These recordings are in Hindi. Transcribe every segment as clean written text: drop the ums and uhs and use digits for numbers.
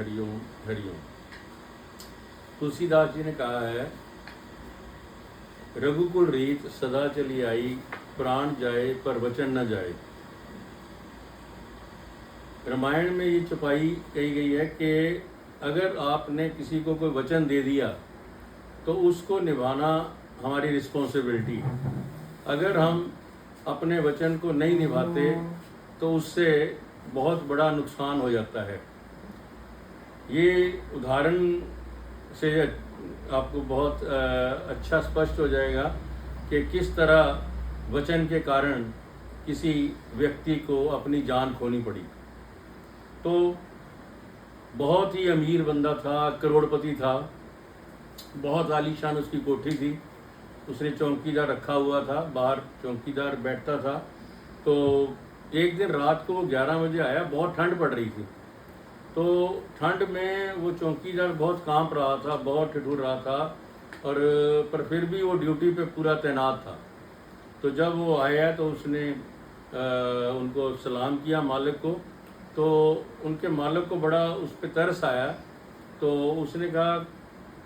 हरिओम हरिओम। तुलसीदास जी ने कहा है, रघुकुल रीत सदा चली आई, प्राण जाए पर वचन न जाए। रामायण में ये छुपाई कही गई है कि अगर आपने किसी को कोई वचन दे दिया तो उसको निभाना हमारी रिस्पॉन्सिबिलिटी है। अगर हम अपने वचन को नहीं निभाते तो उससे बहुत बड़ा नुकसान हो जाता है। ये उदाहरण से आपको बहुत अच्छा स्पष्ट हो जाएगा कि किस तरह वचन के कारण किसी व्यक्ति को अपनी जान खोनी पड़ी। तो बहुत ही अमीर बंदा था, करोड़पति था, बहुत आलीशान उसकी कोठी थी, उसने चौकीदार रखा हुआ था, बाहर चौकीदार बैठता था। तो एक दिन रात को वो 11 बजे आया, बहुत ठंड पड़ रही थी। तो ठंड में वो चौकीदार बहुत कांप रहा था, बहुत ठिठुर रहा था, और पर फिर भी वो ड्यूटी पे पूरा तैनात था। तो जब वो आया तो उसने उनको सलाम किया मालिक को। तो उनके मालिक को बड़ा उस पर तरस आया। तो उसने कहा,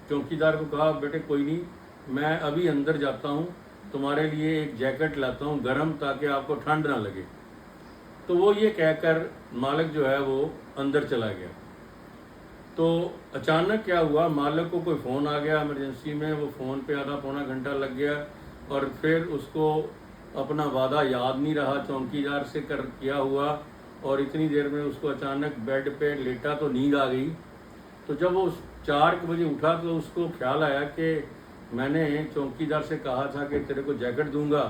चौकीदार को कहा, बेटे कोई नहीं, मैं अभी अंदर जाता हूँ, तुम्हारे लिए एक जैकेट लाता हूँ गर्म, ताकि आपको ठंड ना लगे। तो वो ये कहकर मालिक जो है वो अंदर चला गया। तो अचानक क्या हुआ, मालिक को कोई फ़ोन आ गया इमरजेंसी में। वो फ़ोन पे आधा पौना घंटा लग गया, और फिर उसको अपना वादा याद नहीं रहा चौकीदार से किया हुआ, और इतनी देर में उसको अचानक बेड पे लेटा तो नींद आ गई। तो जब वो 4 बजे उठा तो उसको ख्याल आया कि मैंने चौकीदार से कहा था कि तेरे को जैकेट दूंगा,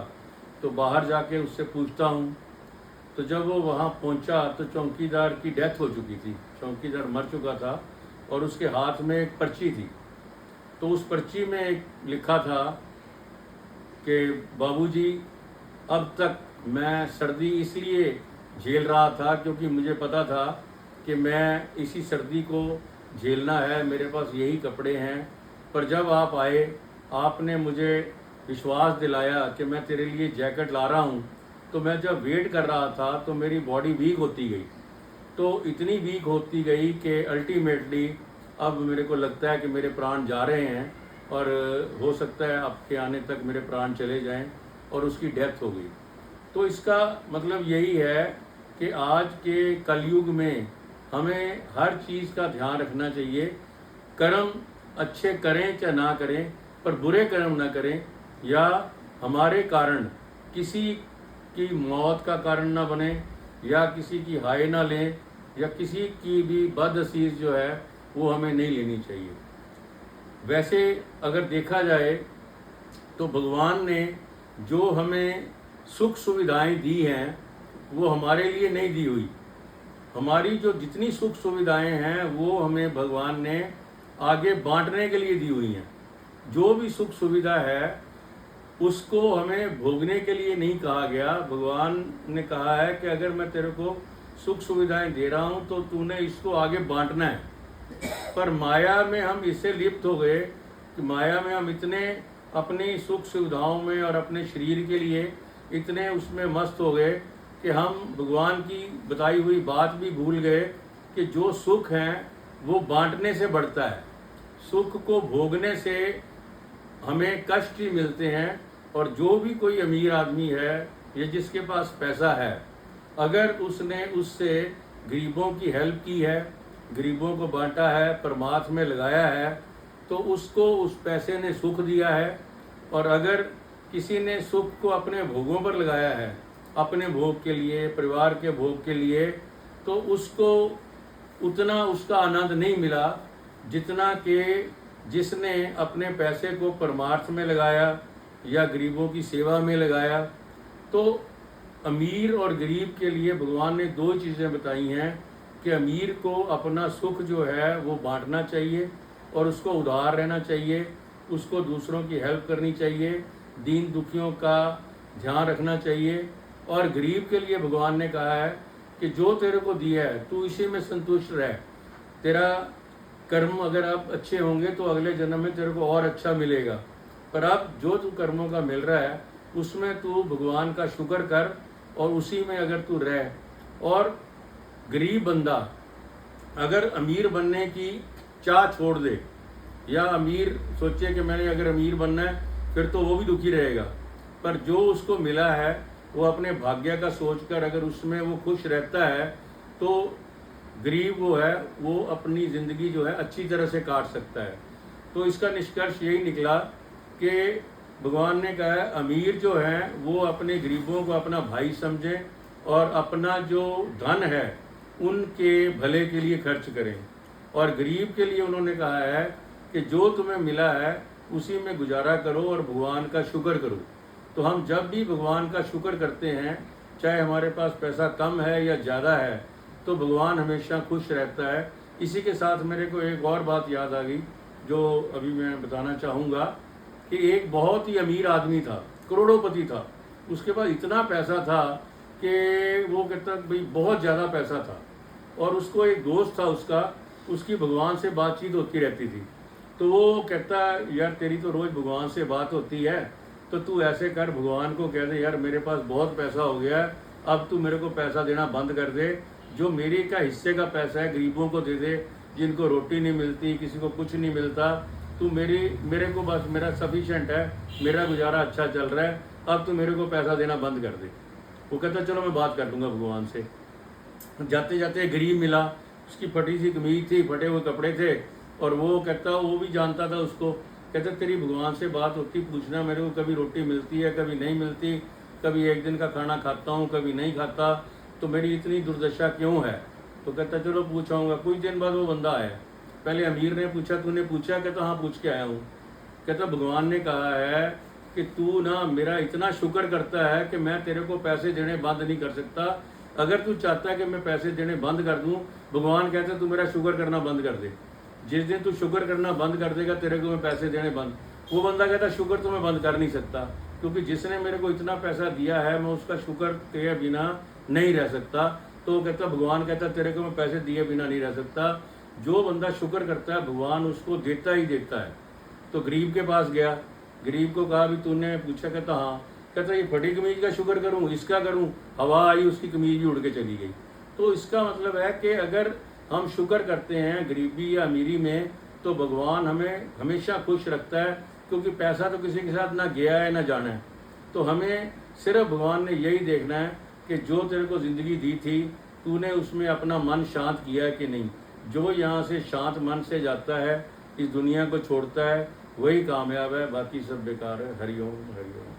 तो बाहर जाके उससे पूछता हूँ। तो जब वो वहाँ पहुँचा तो चौकीदार की डेथ हो चुकी थी, चौकीदार मर चुका था, और उसके हाथ में एक पर्ची थी। तो उस पर्ची में एक लिखा था कि बाबूजी, अब तक मैं सर्दी इसलिए झेल रहा था क्योंकि मुझे पता था कि मैं इसी सर्दी को झेलना है, मेरे पास यही कपड़े हैं। पर जब आप आए, आपने मुझे विश्वास दिलाया कि मैं तेरे लिए जैकेट ला रहा हूँ, तो मैं जब वेट कर रहा था तो मेरी बॉडी वीक होती गई। तो इतनी वीक होती गई कि अल्टीमेटली अब मेरे को लगता है कि मेरे प्राण जा रहे हैं, और हो सकता है आपके आने तक मेरे प्राण चले जाएं, और उसकी डेथ हो गई। तो इसका मतलब यही है कि आज के कलयुग में हमें हर चीज़ का ध्यान रखना चाहिए। कर्म अच्छे करें चाहे ना करें, पर बुरे कर्म ना करें, या हमारे कारण किसी की मौत का कारण ना बने, या किसी की हाय ना लें, या किसी की भी बदअसीज जो है वो हमें नहीं लेनी चाहिए। वैसे अगर देखा जाए तो भगवान ने जो हमें सुख सुविधाएं दी हैं वो हमारे लिए नहीं दी हुई। हमारी जो जितनी सुख सुविधाएं हैं वो हमें भगवान ने आगे बांटने के लिए दी हुई हैं। जो भी सुख सुविधा है उसको हमें भोगने के लिए नहीं कहा गया। भगवान ने कहा है कि अगर मैं तेरे को सुख सुविधाएं दे रहा हूं तो तूने इसको आगे बांटना है। पर माया में हम इससे लिप्त हो गए कि माया में हम इतने अपनी सुख सुविधाओं में और अपने शरीर के लिए इतने उसमें मस्त हो गए कि हम भगवान की बताई हुई बात भी भूल गए कि जो सुख है वो बांटने से बढ़ता है। सुख को भोगने से हमें कष्ट ही मिलते हैं। और जो भी कोई अमीर आदमी है या जिसके पास पैसा है, अगर उसने उससे गरीबों की हेल्प की है, गरीबों को बांटा है, परमात्मा में लगाया है, तो उसको उस पैसे ने सुख दिया है। और अगर किसी ने सुख को अपने भोगों पर लगाया है, अपने भोग के लिए, परिवार के भोग के लिए, तो उसको उतना उसका आनंद नहीं मिला जितना कि जिसने अपने पैसे को परमार्थ में लगाया या गरीबों की सेवा में लगाया। तो अमीर और गरीब के लिए भगवान ने 2 चीज़ें बताई हैं कि अमीर को अपना सुख जो है वो बांटना चाहिए, और उसको उदार रहना चाहिए, उसको दूसरों की हेल्प करनी चाहिए, दीन दुखियों का ध्यान रखना चाहिए। और गरीब के लिए भगवान ने कहा है कि जो तेरे को दिया है तू इसी में संतुष्ट रह। तेरा कर्म अगर अब अच्छे होंगे तो अगले जन्म में तेरे को और अच्छा मिलेगा, पर अब जो तू कर्मों का मिल रहा है उसमें तू भगवान का शुक्र कर, और उसी में अगर तू रह। और गरीब बंदा अगर अमीर बनने की चाह छोड़ दे, या अमीर सोचे कि मैंने अगर अमीर बनना है, फिर तो वो भी दुखी रहेगा। पर जो उसको मिला है वो अपने भाग्य का सोचकर अगर उसमें वो खुश रहता है, तो गरीब वो है वो अपनी ज़िंदगी जो है अच्छी तरह से काट सकता है। तो इसका निष्कर्ष यही निकला कि भगवान ने कहा है अमीर जो हैं वो अपने गरीबों को अपना भाई समझें और अपना जो धन है उनके भले के लिए खर्च करें, और गरीब के लिए उन्होंने कहा है कि जो तुम्हें मिला है उसी में गुजारा करो और भगवान का शुक्र करो। तो हम जब भी भगवान का शुक्र करते हैं, चाहे हमारे पास पैसा कम है या ज़्यादा है, तो भगवान हमेशा खुश रहता है। इसी के साथ मेरे को एक और बात याद आ गई जो अभी मैं बताना चाहूँगा कि एक बहुत ही अमीर आदमी था, करोड़ोंपति था, उसके पास इतना पैसा था कि वो कहता भाई बहुत ज़्यादा पैसा था, और उसको एक दोस्त था उसकी भगवान से बातचीत होती रहती थी। तो वो कहता यार तेरी तो रोज़ भगवान से बात होती है, तो तू ऐसे कर भगवान को कह दे यार मेरे पास बहुत पैसा हो गया है, अब तू मेरे को पैसा देना बंद कर दे, जो मेरे का हिस्से का पैसा है गरीबों को दे दे, जिनको रोटी नहीं मिलती, किसी को कुछ नहीं मिलता, तू मेरे को बस मेरा सफिशेंट है, मेरा गुजारा अच्छा चल रहा है, अब तू मेरे को पैसा देना बंद कर दे। वो कहता चलो मैं बात कर लूँगा भगवान से। जाते जाते गरीब मिला, उसकी फटी सी कमीज थी, फटे हुए कपड़े थे, और वो कहता वो भी जानता था उसको, कहता तेरी भगवान से बात होती, पूछना मेरे को कभी रोटी मिलती है कभी नहीं मिलती, कभी एक दिन का खाना खाता हूँ कभी नहीं खाता, तो मेरी इतनी दुर्दशा क्यों है। तो कहता चलो पूछाऊँगा। कुछ दिन बाद वो बंदा आया, पहले अमीर ने पूछा तूने पूछा, कहता हाँ पूछ के आया हूँ। कहता भगवान ने कहा है कि तू ना मेरा इतना शुक्र करता है कि मैं तेरे को पैसे देने बंद नहीं कर सकता, अगर तू चाहता है कि मैं पैसे देने बंद कर दूं, भगवान कहता है तू मेरा शुक्र करना बंद कर दे। जिस दिन तू शुक्र करना बंद कर देगा तेरे को मैं पैसे देने बंद। वो बंदा कहता शुक्र तो मैं बंद कर नहीं सकता, क्योंकि जिसने मेरे को इतना पैसा दिया है मैं उसका शुक्र किए बिना नहीं रह सकता। तो वो कहता भगवान कहता तेरे को मैं पैसे दिए बिना नहीं रह सकता। जो बंदा शुक्र करता है भगवान उसको देता ही देता है। तो गरीब के पास गया, गरीब को कहा भी तूने पूछा, कहता हाँ। कहता ये फटी कमीज का शुक्र करूँ, इसका करूँ, हवा आई उसकी कमीज भी उड़ के चली गई। तो इसका मतलब है कि अगर हम शुक्र करते हैं गरीबी या अमीरी में, तो भगवान हमें हमेशा खुश रखता है, क्योंकि पैसा तो किसी के साथ ना गया है ना जाना है। तो हमें सिर्फ भगवान ने यही देखना है कि जो तेरे को ज़िंदगी दी थी तूने उसमें अपना मन शांत किया है कि नहीं। जो यहाँ से शांत मन से जाता है, इस दुनिया को छोड़ता है, वही कामयाब है, बाकी सब बेकार है। हरिओम हरिओम।